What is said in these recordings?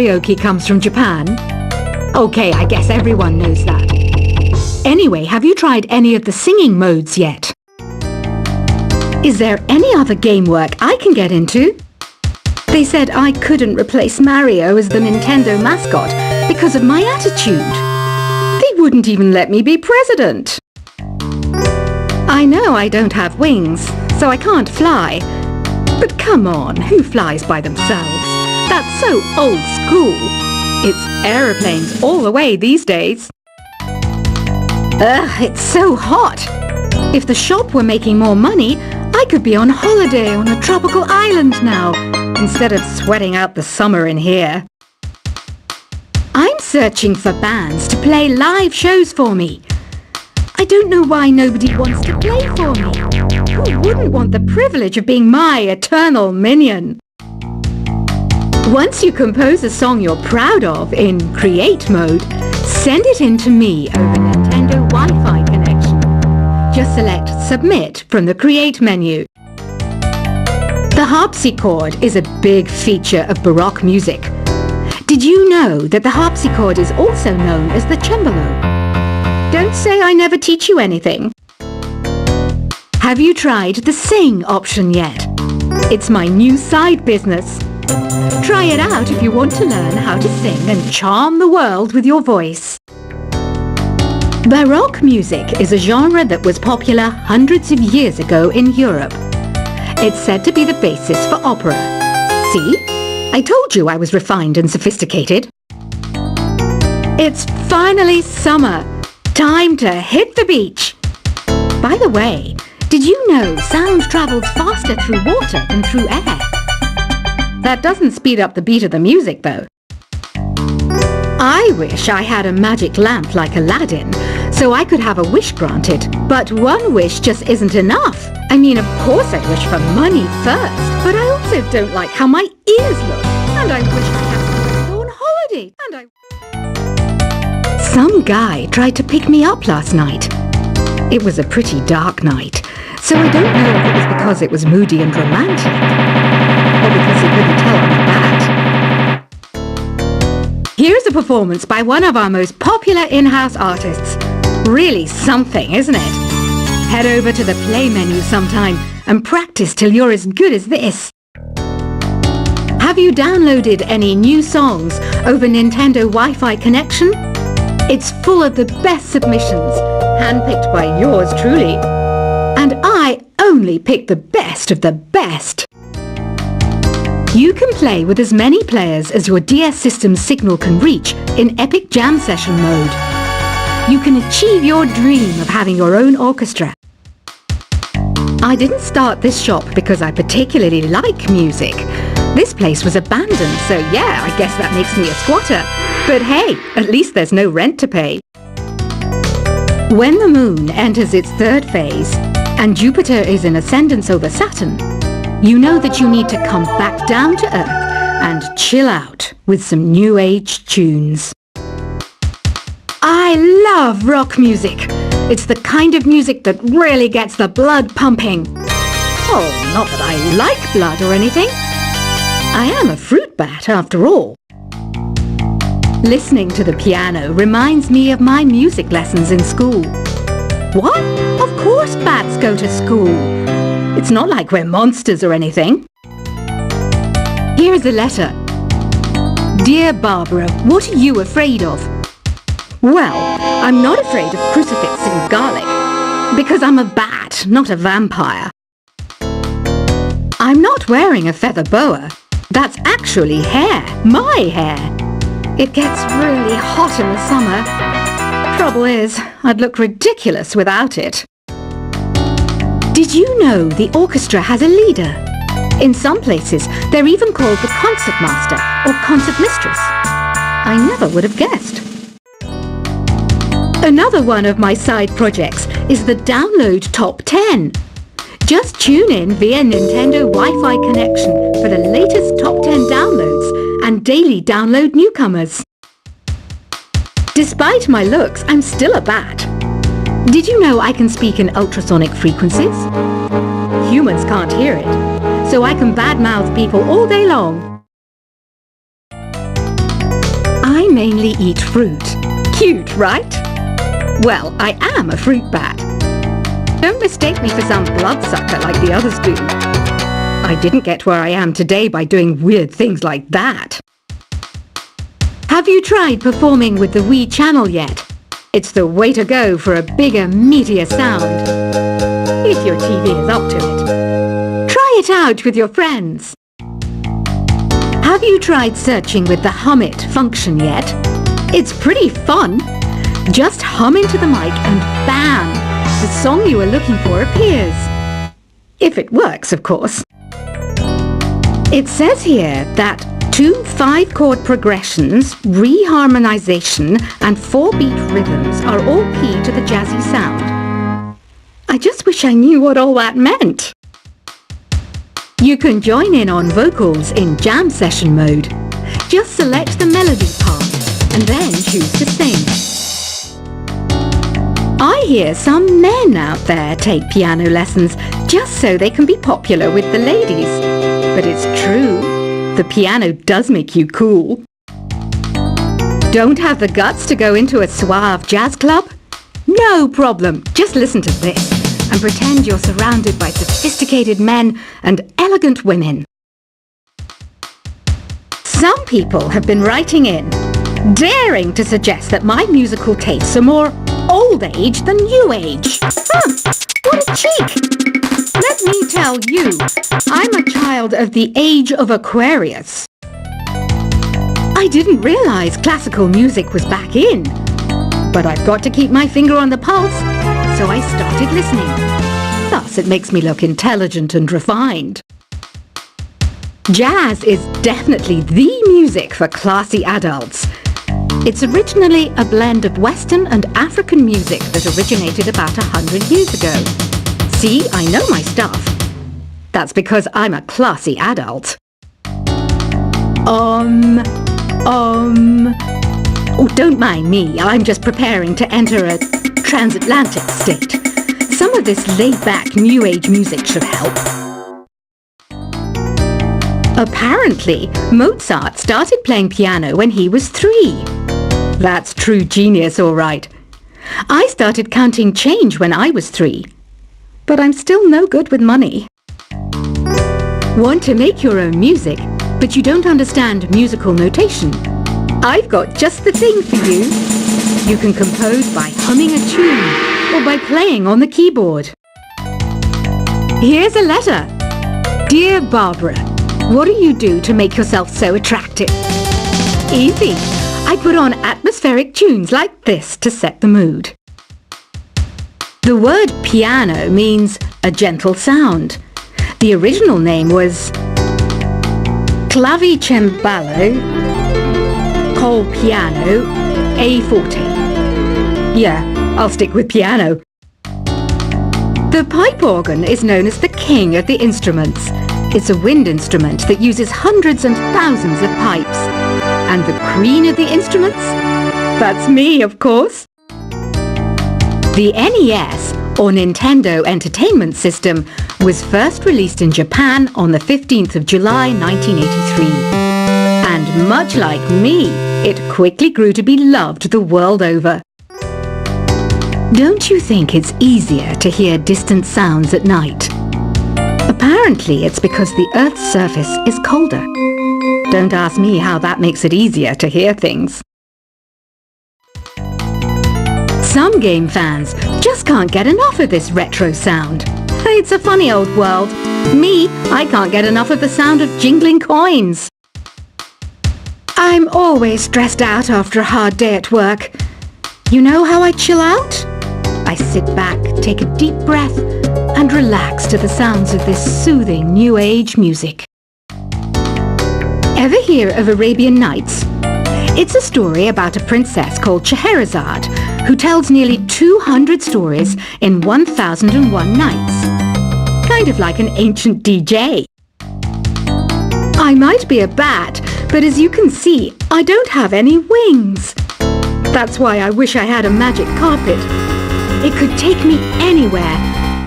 karaoke comes from Japan. Okay, I guess everyone knows that. Anyway, have you tried any of the singing modes yet? Is there any other game work I can get into? They said I couldn't replace Mario as the Nintendo mascot because of my attitude. They wouldn't even let me be president. I know I don't have wings, so I can't fly. But come on, who flies by themselves? That's so old school. It's aeroplanes all the way these days. Ugh, it's so hot. If the shop were making more money, I could be on holiday on a tropical island now, instead of sweating out the summer in here. I'm searching for bands to play live shows for me. I don't know why nobody wants to play for me. Who wouldn't want the privilege of being my eternal minion? Once you compose a song you're proud of in Create mode, send it in to me over Nintendo Wi-Fi connection. Just select Submit from the Create menu. The harpsichord is a big feature of Baroque music. Did you know that the harpsichord is also known as the cembalo? Don't say I never teach you anything. Have you tried the Sing option yet? It's my new side business. Try it out if you want to learn how to sing and charm the world with your voice. Baroque music is a genre that was popular hundreds of years ago in Europe. It's said to be the basis for opera. See? I told you I was refined and sophisticated. It's finally summer. Time to hit the beach. By the way, did you know sound travels faster through water than through air? That doesn't speed up the beat of the music, though. I wish I had a magic lamp like Aladdin, so I could have a wish granted. But one wish just isn't enough. I mean, of course I'd wish for money first, but I also don't like how my ears look. And I wish I had somewhere to go on holiday. Some guy tried to pick me up last night. It was a pretty dark night, so I don't know if it was because it was moody and romantic, or because he couldn't tell I'm a bat. Here's a performance by one of our most popular in-house artists. Really something, isn't it? Head over to the play menu sometime and practice till you're as good as this. Have you downloaded any new songs over Nintendo Wi-Fi connection? It's full of the best submissions, handpicked by yours truly. And I only pick the best of the best. You can play with as many players as your DS system's signal can reach in Epic Jam Session mode. You can achieve your dream of having your own orchestra. I didn't start this shop because I particularly like music. This place was abandoned, so yeah, I guess that makes me a squatter. But hey, at least there's no rent to pay. When the moon enters its third phase, and Jupiter is in ascendance over Saturn, you know that you need to come back down to Earth and chill out with some new age tunes. I love rock music. It's the kind of music that really gets the blood pumping. Oh, not that I like blood or anything. I am a fruit bat after all. Listening to the piano reminds me of my music lessons in school. What? Of course bats go to school. It's not like we're monsters or anything. Here's a letter. Dear Barbara, what are you afraid of? Well, I'm not afraid of crucifix and garlic, because I'm a bat, not a vampire. I'm not wearing a feather boa. That's actually hair, my hair. It gets really hot in the summer. Trouble is, I'd look ridiculous without it. Did you know the orchestra has a leader? In some places, they're even called the concert master or concert mistress. I never would have guessed. Another one of my side projects is the Download Top 10. Just tune in via Nintendo Wi-Fi connection for the latest top 10 downloads and daily download newcomers. Despite my looks, I'm still a bat. Did you know I can speak in ultrasonic frequencies? Humans can't hear it, so I can badmouth people all day long. I mainly eat fruit. Cute, right? Well, I am a fruit bat. Don't mistake me for some bloodsucker like the others do. I didn't get where I am today by doing weird things like that. Have you tried performing with the Wii channel yet? It's the way to go for a bigger, meatier sound. If your TV is up to it. Try it out with your friends. Have you tried searching with the Hum It function yet? It's pretty fun. Just hum into the mic and bam! The song you are looking for appears. If it works, of course. It says here that 2 5-chord progressions, reharmonization, and 4-beat rhythms are all key to the jazzy sound. I just wish I knew what all that meant. You can join in on vocals in jam session mode. Just select the melody part and then choose to sing. I hear some men out there take piano lessons just so they can be popular with the ladies. But it's true, the piano does make you cool. Don't have the guts to go into a suave jazz club? No problem, just listen to this and pretend you're surrounded by sophisticated men and elegant women. Some people have been writing in, daring to suggest that my musical tastes are more old age than new age. What a cheek! Let me tell you, I'm a child of the age of Aquarius. I didn't realize classical music was back in, but I've got to keep my finger on the pulse, so I started listening. Thus, it makes me look intelligent and refined. Jazz is definitely the music for classy adults. It's originally a blend of Western and African music that originated about 100 years ago. See, I know my stuff. That's because I'm a classy adult. Oh, don't mind me. I'm just preparing to enter a transatlantic state. Some of this laid-back New Age music should help. Apparently, Mozart started playing piano when he was 3. That's true genius, all right. I started counting change when I was 3. But I'm still no good with money. Want to make your own music, but you don't understand musical notation? I've got just the thing for you. You can compose by humming a tune or by playing on the keyboard. Here's a letter. Dear Barbara, what do you do to make yourself so attractive? Easy. I put on atmospheric tunes like this to set the mood. The word piano means a gentle sound. The original name was clavicembalo col piano a forte. Yeah, I'll stick with piano. The pipe organ is known as the king of the instruments. It's a wind instrument that uses hundreds and thousands of pipes. And the queen of the instruments? That's me, of course. The NES, or Nintendo Entertainment System, was first released in Japan on the 15th of July 1983. And much like me, it quickly grew to be loved the world over. Don't you think it's easier to hear distant sounds at night? Apparently, it's because the Earth's surface is colder. Don't ask me how that makes it easier to hear things. Some game fans just can't get enough of this retro sound. It's a funny old world. Me, I can't get enough of the sound of jingling coins. I'm always stressed out after a hard day at work. You know how I chill out? I sit back, take a deep breath, and relax to the sounds of this soothing New Age music. Ever hear of Arabian Nights? It's a story about a princess called Scheherazade who tells nearly 200 stories in 1001 nights. Kind of like an ancient DJ. I might be a bat, but as you can see, I don't have any wings. That's why I wish I had a magic carpet. It could take me anywhere,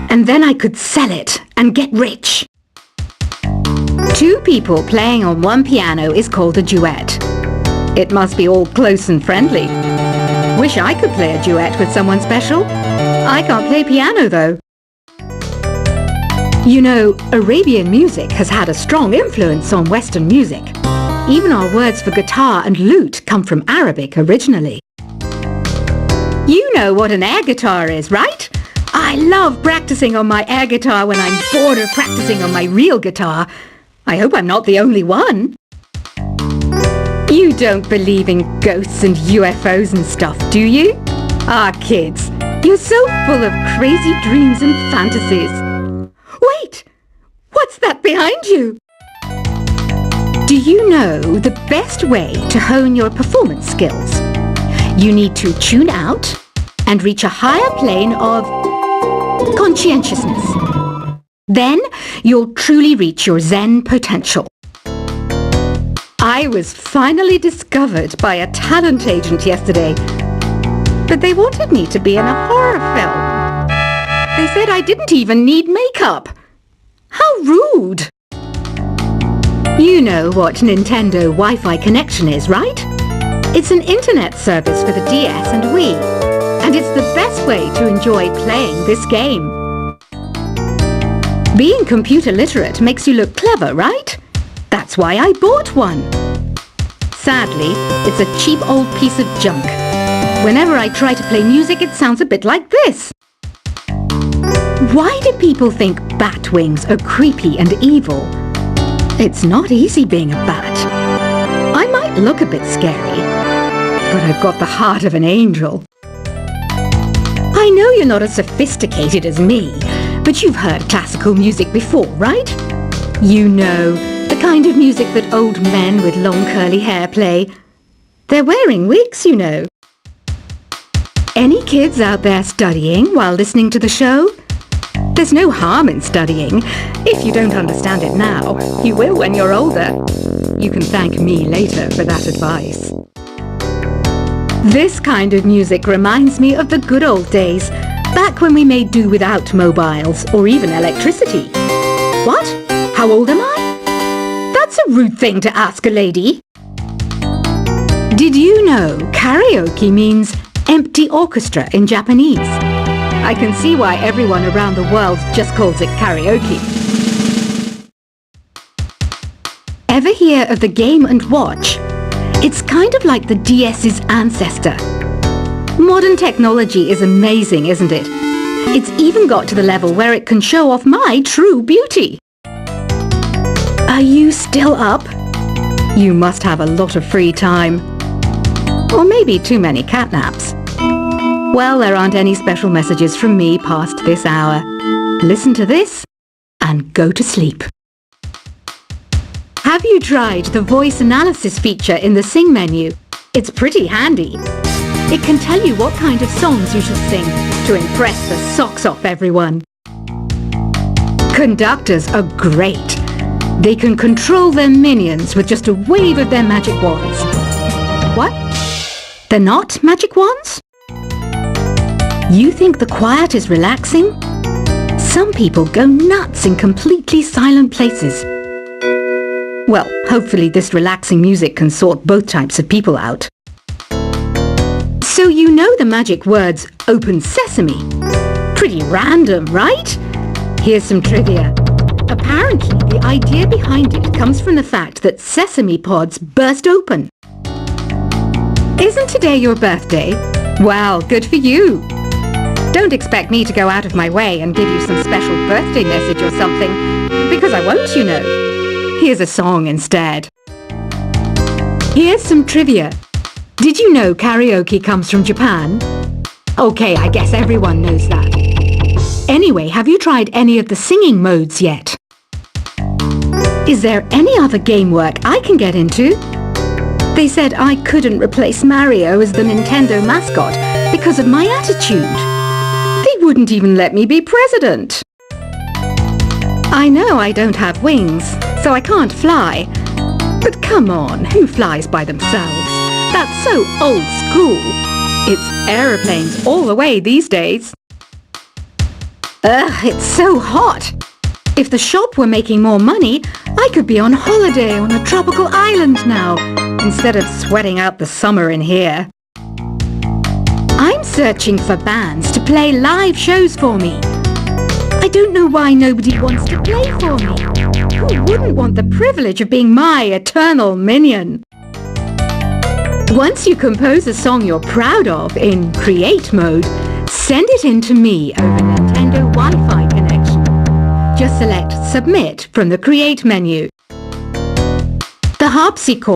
and then I could sell it and get rich. 2 people playing on one piano is called a duet. It must be all close and friendly. Wish I could play a duet with someone special. I can't play piano, though. You know, Arabian music has had a strong influence on Western music. Even our words for guitar and lute come from Arabic originally. You know what an air guitar is, right? I love practicing on my air guitar when I'm bored of practicing on my real guitar. I hope I'm not the only one. You don't believe in ghosts and UFOs and stuff, do you? Ah, kids, you're so full of crazy dreams and fantasies. Wait! What's that behind you? Do you know the best way to hone your performance skills? You need to tune out and reach a higher plane of conscientiousness. Then you'll truly reach your Zen potential. I was finally discovered by a talent agent yesterday, but they wanted me to be in a horror film. They said I didn't even need makeup. How rude! You know what Nintendo Wi-Fi connection is, right? It's an internet service for the DS and Wii, and it's the best way to enjoy playing this game. Being computer literate makes you look clever, right? That's why I bought one. Sadly, it's a cheap old piece of junk. Whenever I try to play music, it sounds a bit like this. Why do people think bat wings are creepy and evil? It's not easy being a bat. I might look a bit scary, but I've got the heart of an angel. I know you're not as sophisticated as me, but you've heard classical music before, right? You know, the kind of music that old men with long curly hair play. They're wearing wigs, you know. Any kids out there studying while listening to the show? There's no harm in studying. If you don't understand it now, you will when you're older. You can thank me later for that advice. This kind of music reminds me of the good old days, back when we made do without mobiles or even electricity. What? How old am I? That's a rude thing to ask a lady. Did you know karaoke means empty orchestra in Japanese? I can see why everyone around the world just calls it karaoke. Ever hear of the Game & Watch? It's kind of like the DS's ancestor. Modern technology is amazing, isn't it? It's even got to the level where it can show off my true beauty. Are you still up? You must have a lot of free time. Or maybe too many catnaps. Well, there aren't any special messages from me past this hour. Listen to this and go to sleep. Have you tried the voice analysis feature in the Sing menu? It's pretty handy. It can tell you what kind of songs you should sing to impress the socks off everyone. Conductors are great. They can control their minions with just a wave of their magic wands. What? They're not magic wands? You think the quiet is relaxing? Some people go nuts in completely silent places. Well, hopefully this relaxing music can sort both types of people out. So you know the magic words open sesame? Pretty random, right? Here's some trivia. Apparently, the idea behind it comes from the fact that sesame pods burst open. Isn't today your birthday? Well, good for you. Don't expect me to go out of my way and give you some special birthday message or something, because I won't, you know. Here's a song instead. Here's some trivia. Did you know karaoke comes from Japan? Okay, I guess everyone knows that. Anyway, have you tried any of the singing modes yet? Is there any other game work I can get into? They said I couldn't replace Mario as the Nintendo mascot because of my attitude. They wouldn't even let me be president. I know I don't have wings, so I can't fly. But come on, who flies by themselves? That's so old school. It's aeroplanes all the way these days. Ugh, it's so hot. If the shop were making more money, I could be on holiday on a tropical island now, instead of sweating out the summer in here. I'm searching for bands to play live shows for me. I don't know why nobody wants to play for me. Who wouldn't want the privilege of being my eternal minion? Once you compose a song you're proud of in Create mode, send it in to me over Nintendo Wi-Fi connection. Just select Submit from the Create menu. The harpsichord